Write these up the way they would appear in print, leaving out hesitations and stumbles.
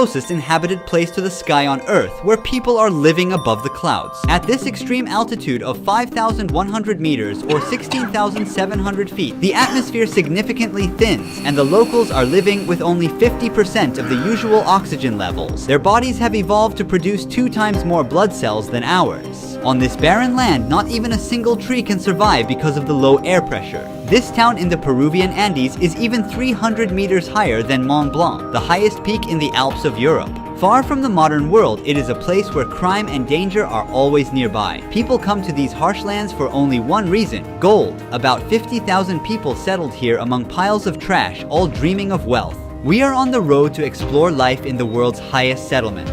closest inhabited place to the sky on Earth, where people are living above the clouds. At this extreme altitude of 5,100 meters or 16,700 feet, the atmosphere significantly thins, and the locals are living with only 50% of the usual oxygen levels. Their bodies have evolved to produce 2 times more blood cells than ours. On this barren land, not even a single tree can survive because of the low air pressure. This town in the Peruvian Andes is even 300 meters higher than Mont Blanc, the highest peak in the Alps of Europe. Far from the modern world, it is a place where crime and danger are always nearby. People come to these harsh lands for only one reason: gold. About 50,000 people settled here among piles of trash, all dreaming of wealth. We are on the road to explore life in the world's highest settlement.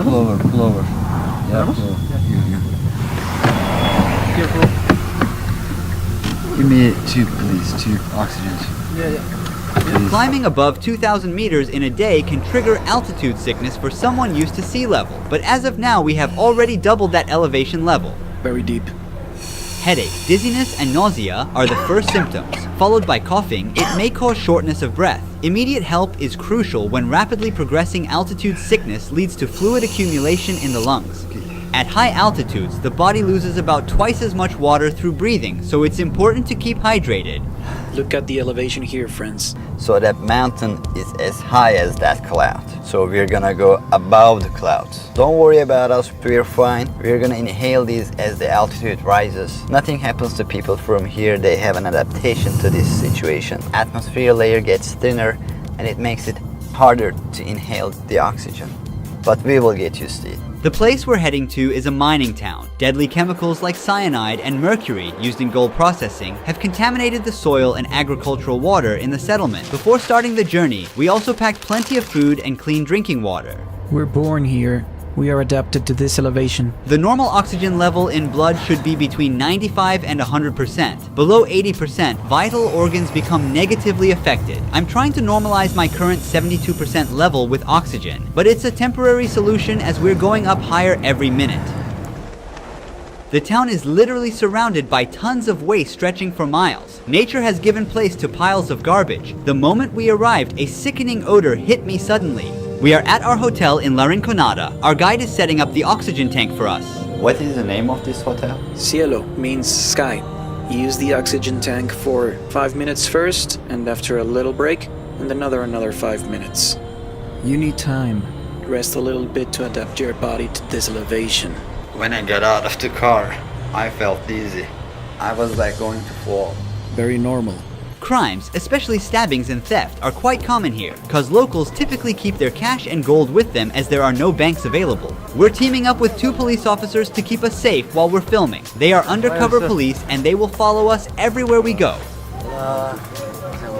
Pull over. Yeah, pull over. Careful. Give me 2, please. 2 oxygens. Yeah. Please. Climbing above 2,000 meters in a day can trigger altitude sickness for someone used to sea level, but as of now we have already doubled that elevation level. Very deep. Headache, dizziness, and nausea are the first symptoms. Followed by coughing, it may cause shortness of breath. Immediate help is crucial when rapidly progressing altitude sickness leads to fluid accumulation in the lungs. At high altitudes, the body loses about twice as much water through breathing, so it's important to keep hydrated. Look at the elevation here, friends. So that mountain is as high as that cloud. So we're gonna go above the clouds. Don't worry about us, we're fine. We're gonna inhale these as the altitude rises. Nothing happens to people from here. They have an adaptation to this situation. Atmosphere layer gets thinner and it makes it harder to inhale the oxygen. But we will get used to it. The place we're heading to is a mining town. Deadly chemicals like cyanide and mercury used in gold processing have contaminated the soil and agricultural water in the settlement. Before starting the journey, we also packed plenty of food and clean drinking water. We're born here. We are adapted to this elevation. The normal oxygen level in blood should be between 95 and 100%. Below 80%, vital organs become negatively affected. I'm trying to normalize my current 72% level with oxygen, but it's a temporary solution as we're going up higher every minute. The town is literally surrounded by tons of waste stretching for miles. Nature has given place to piles of garbage. The moment we arrived, a sickening odor hit me suddenly. We are at our hotel in La Rinconada. Our guide is setting up the oxygen tank for us. What is the name of this hotel? Cielo means sky. You use the oxygen tank for 5 minutes first, and after a little break, and another 5 minutes. You need time. Rest a little bit to adapt your body to this elevation. When I got out of the car, I felt dizzy. I was like going to fall. Very normal. Crimes, especially stabbings and theft, are quite common here, cause locals typically keep their cash and gold with them as there are no banks available. We're teaming up with 2 police officers to keep us safe while we're filming. They are undercover police and they will follow us everywhere we go.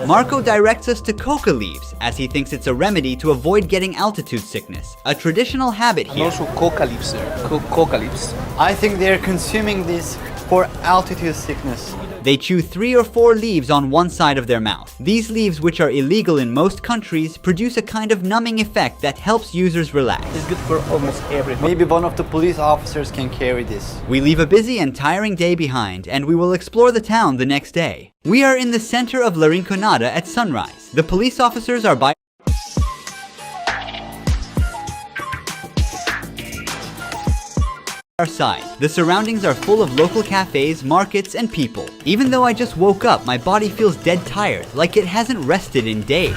Marco directs us to coca leaves, as he thinks it's a remedy to avoid getting altitude sickness, a traditional habit And here. also coca leaves there. Coca leaves. I think they're consuming this for altitude sickness. They chew 3 or 4 leaves on one side of their mouth. These leaves, which are illegal in most countries, produce a kind of numbing effect that helps users relax. It's good for almost everyone. Maybe one of the police officers can carry this. We leave a busy and tiring day behind, and we will explore the town the next day. We are in the center of La Rinconada at sunrise. The police officers are by our side. The surroundings are full of local cafes, markets, and people. Even though I just woke up, my body feels dead tired, like it hasn't rested in days.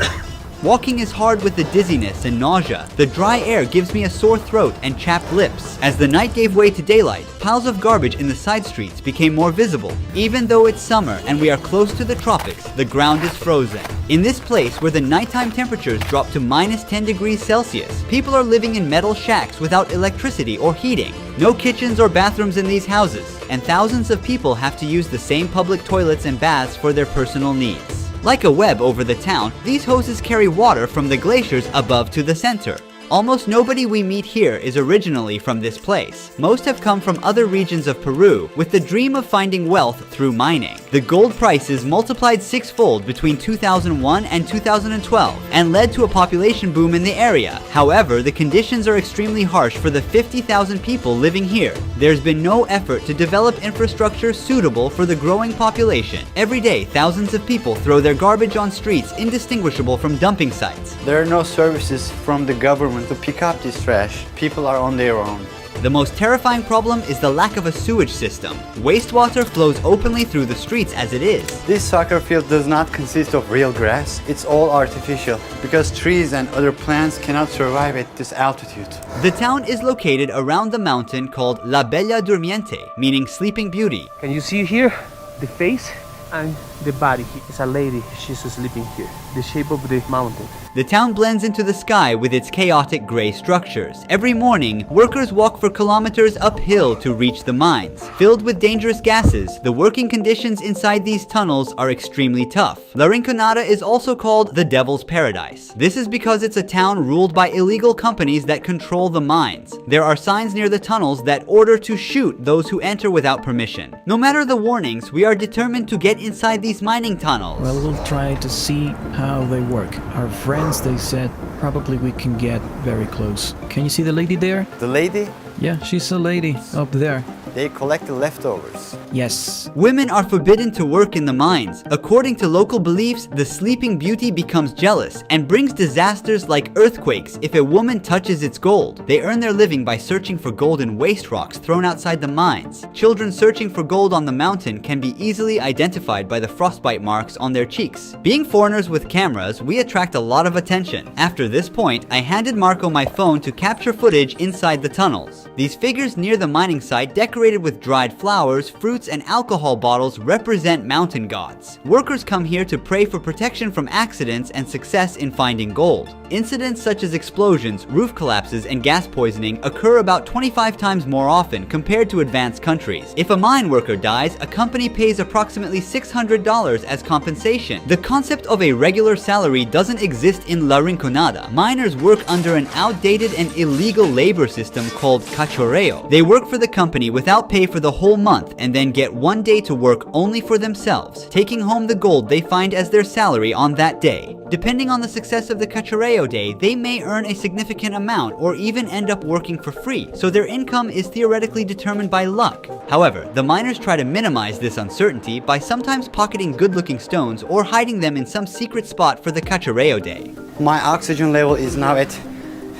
Walking is hard with the dizziness and nausea. The dry air gives me a sore throat and chapped lips. As the night gave way to daylight, piles of garbage in the side streets became more visible. Even though it's summer and we are close to the tropics, the ground is frozen. In this place, where the nighttime temperatures drop to minus 10 degrees Celsius, people are living in metal shacks without electricity or heating. No kitchens or bathrooms in these houses, and thousands of people have to use the same public toilets and baths for their personal needs. Like a web over the town, these hoses carry water from the glaciers above to the center. Almost nobody we meet here is originally from this place. Most have come from other regions of Peru with the dream of finding wealth through mining. The gold prices multiplied sixfold between 2001 and 2012 and led to a population boom in the area. However, the conditions are extremely harsh for the 50,000 people living here. There's been no effort to develop infrastructure suitable for the growing population. Every day, thousands of people throw their garbage on streets indistinguishable from dumping sites. There are no services from the government to pick up this trash. People are on their own. The most terrifying problem is the lack of a sewage system. Wastewater flows openly through the streets as it is. This soccer field does not consist of real grass. It's all artificial because trees and other plants cannot survive at this altitude. The town is located around the mountain called La Bella Durmiente, meaning Sleeping Beauty. Can you see here the face and the body? It's a lady, she's sleeping here. The shape of the mountain. The town blends into the sky with its chaotic gray structures. Every morning, workers walk for kilometers uphill to reach the mines. Filled with dangerous gases, the working conditions inside these tunnels are extremely tough. La Rinconada is also called the Devil's Paradise. This is because it's a town ruled by illegal companies that control the mines. There are signs near the tunnels that order to shoot those who enter without permission. No matter the warnings, we are determined to get inside these mining tunnels. Well, we'll try to see how they work. Our friends, they said, probably we can get very close. Can you see the lady there? The lady, Yeah, she's a lady up there. they collect the leftovers. Yes. Women are forbidden to work in the mines. According to local beliefs, the Sleeping Beauty becomes jealous and brings disasters like earthquakes if a woman touches its gold. They earn their living by searching for gold in waste rocks thrown outside the mines. Children searching for gold on the mountain can be easily identified by the frostbite marks on their cheeks. Being foreigners with cameras, we attract a lot of attention. After this point, I handed Marco my phone to capture footage inside the tunnels. These figures near the mining site, decorated with dried flowers, fruits, and alcohol bottles, represent mountain gods. Workers come here to pray for protection from accidents and success in finding gold. Incidents such as explosions, roof collapses, and gas poisoning occur about 25 times more often compared to advanced countries. If a mine worker dies, a company pays approximately $600 as compensation. The concept of a regular salary doesn't exist in La Rinconada. Miners work under an outdated and illegal labor system called cachorreo. They work for the company without pay for the whole month and then get one day to work only for themselves, taking home the gold they find as their salary on that day. Depending on the success of the cachorreo day, they may earn a significant amount or even end up working for free, so their income is theoretically determined by luck. However, the miners try to minimize this uncertainty by sometimes pocketing good-looking stones or hiding them in some secret spot for the cachorreo day. My oxygen level is now at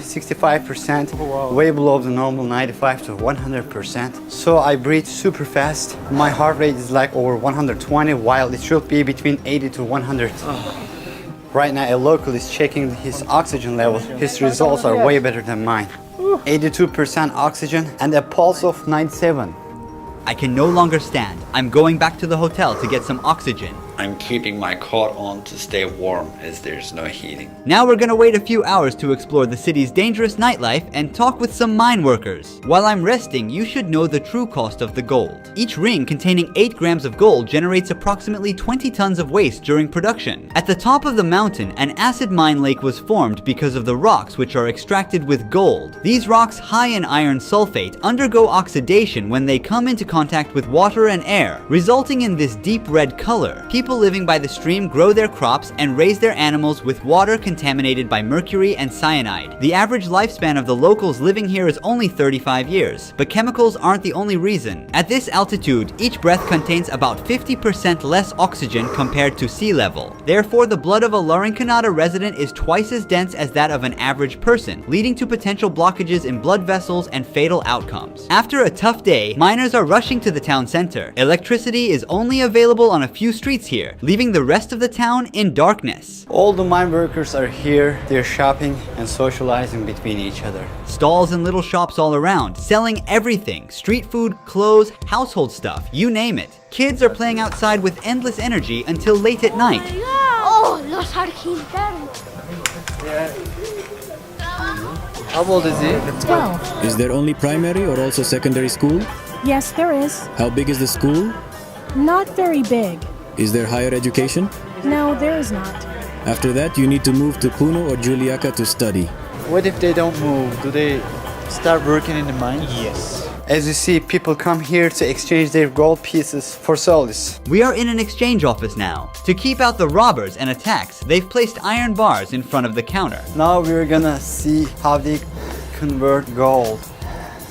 65%, way below the normal 95 to 100%. So I breathe super fast. My heart rate is like over 120 while it should be between 80 to 100. Right now a local is checking his oxygen level. His results are way better than mine. 82% oxygen and a pulse of 97. I can no longer stand. I'm going back to the hotel to get some oxygen. I'm keeping my coat on to stay warm as there's no heating. Now we're gonna wait a few hours to explore the city's dangerous nightlife and talk with some mine workers. While I'm resting, you should know the true cost of the gold. Each ring containing 8 grams of gold generates approximately 20 tons of waste during production. At the top of the mountain, an acid mine lake was formed because of the rocks which are extracted with gold. These rocks, high in iron sulfate, undergo oxidation when they come into contact with water and air, resulting in this deep red color. People living by the stream grow their crops and raise their animals with water contaminated by mercury and cyanide. The average lifespan of the locals living here is only 35 years, but chemicals aren't the only reason. At this altitude, each breath contains about 50% less oxygen compared to sea level. Therefore, the blood of a La Rinconada resident is twice as dense as that of an average person, leading to potential blockages in blood vessels and fatal outcomes. After a tough day, miners are rushing to the town center. Electricity is only available on a few streets here, leaving the rest of the town in darkness. All the mine workers are here. They're shopping and socializing between each other. Stalls and little shops all around, selling everything: street food, clothes, household stuff, you name it. Kids are playing outside with endless energy until late at night. Oh, los argentinos. How old is he? 12. Is there only primary or also secondary school? Yes, there is. How big is the school? Not very big. Is there higher education? No, there is not. After that, you need to move to Puno or Juliaca to study. What if they don't move? Do they start working in the mine? Yes. As you see, people come here to exchange their gold pieces for solis. We are in an exchange office now. To keep out the robbers and attacks, they've placed iron bars in front of the counter. Now we're gonna see how they convert gold.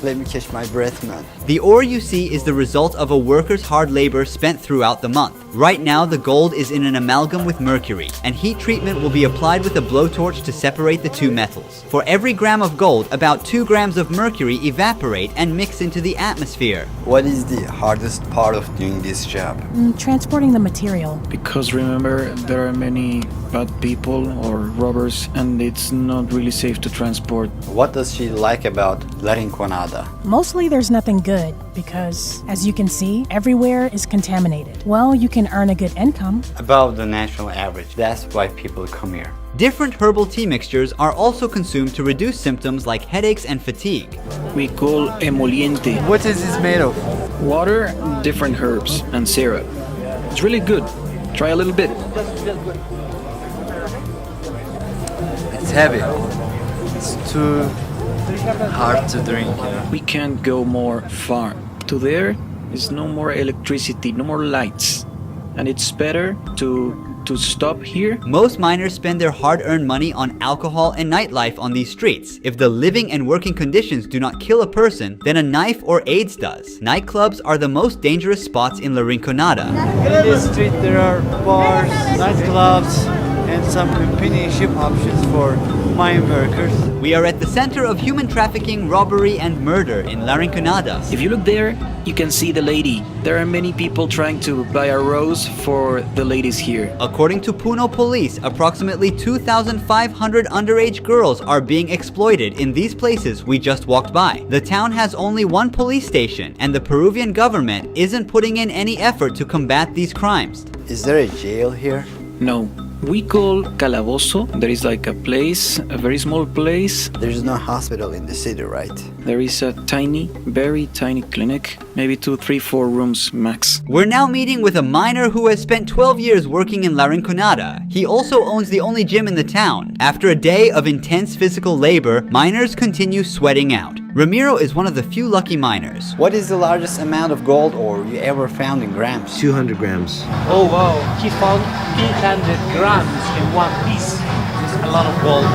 Let me catch my breath, man. The ore you see is the result of a worker's hard labor spent throughout the month. Right now, the gold is in an amalgam with mercury, and heat treatment will be applied with a blowtorch to separate the two metals. For every gram of gold, about 2 grams of mercury evaporate and mix into the atmosphere. What is the hardest part of doing this job? Transporting the material. Because remember, there are many bad people or robbers, and it's not really safe to transport. What does she like about La Rinconada? Mostly there's nothing good because, as you can see, everywhere is contaminated. Well, you can earn a good income. Above the national average. That's why people come here. Different herbal tea mixtures are also consumed to reduce symptoms like headaches and fatigue. We call emoliente. What is this made of? Water, different herbs, and syrup. It's really good. Try a little bit. It's heavy. It's too hard to drink. We can't go more far. To there is no more electricity, no more lights. And it's better to stop here. Most miners spend their hard-earned money on alcohol and nightlife on these streets. If the living and working conditions do not kill a person, then a knife or AIDS does. Nightclubs are the most dangerous spots in La Rinconada. In this street there are bars, nightclubs, and some companionship options for mine workers. We are at the center of human trafficking, robbery, and murder in La Rinconada. If you look there, you can see the lady. There are many people trying to buy a rose for the ladies here. According to Puno police, approximately 2,500 underage girls are being exploited in these places we just walked by. The town has only one police station, and the Peruvian government isn't putting in any effort to combat these crimes. Is there a jail here? No. We call Calabozo. There is like a place, a very small place. There's no hospital in the city, right? There is a tiny, very tiny clinic. Maybe 2, 3, 4 rooms max. We're now meeting with a miner who has spent 12 years working in La Rinconada. He also owns the only gym in the town. After a day of intense physical labor, miners continue sweating out. Ramiro is one of the few lucky miners. What is the largest amount of gold ore you ever found in grams? 200 grams. Oh wow, he found 800 grams in one piece. It's a lot of gold.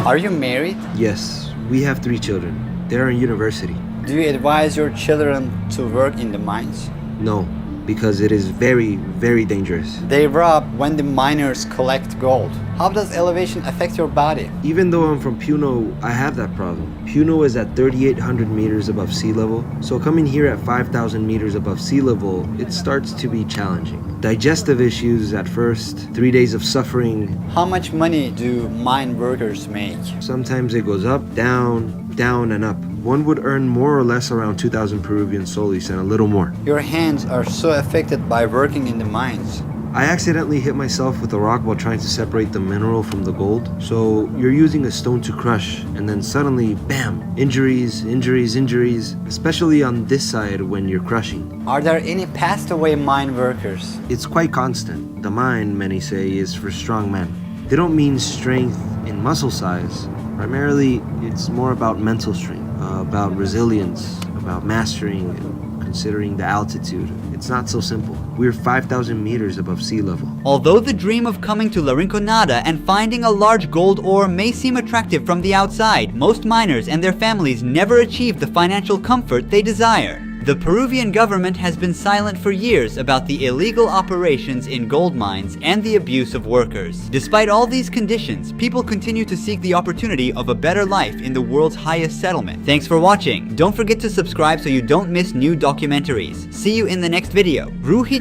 Are you married? Yes, we have 3 children. They're in university. Do you advise your children to work in the mines? No, because it is very, very dangerous. They rob when the miners collect gold. How does elevation affect your body? Even though I'm from Puno, I have that problem. Puno is at 3,800 meters above sea level, so coming here at 5,000 meters above sea level, it starts to be challenging. Digestive issues at first, 3 days of suffering. How much money do mine workers make? Sometimes it goes up, down, down and up. One would earn more or less around 2,000 Peruvian soles and a little more. Your hands are so affected by working in the mines. I accidentally hit myself with a rock while trying to separate the mineral from the gold. So you're using a stone to crush, and then suddenly, bam, injuries, injuries, injuries, especially on this side when you're crushing. Are there any passed away mine workers? It's quite constant. The mine, many say, is for strong men. They don't mean strength in muscle size. Primarily, it's more about mental strength, about resilience, about mastering and considering the altitude. It's not so simple. We're 5,000 meters above sea level. Although the dream of coming to La Rinconada and finding a large gold ore may seem attractive from the outside, most miners and their families never achieve the financial comfort they desire. The Peruvian government has been silent for years about the illegal operations in gold mines and the abuse of workers. Despite all these conditions, people continue to seek the opportunity of a better life in the world's highest settlement. Thanks for watching. Don't forget to subscribe so you don't miss new documentaries. See you in the next video. Ruhi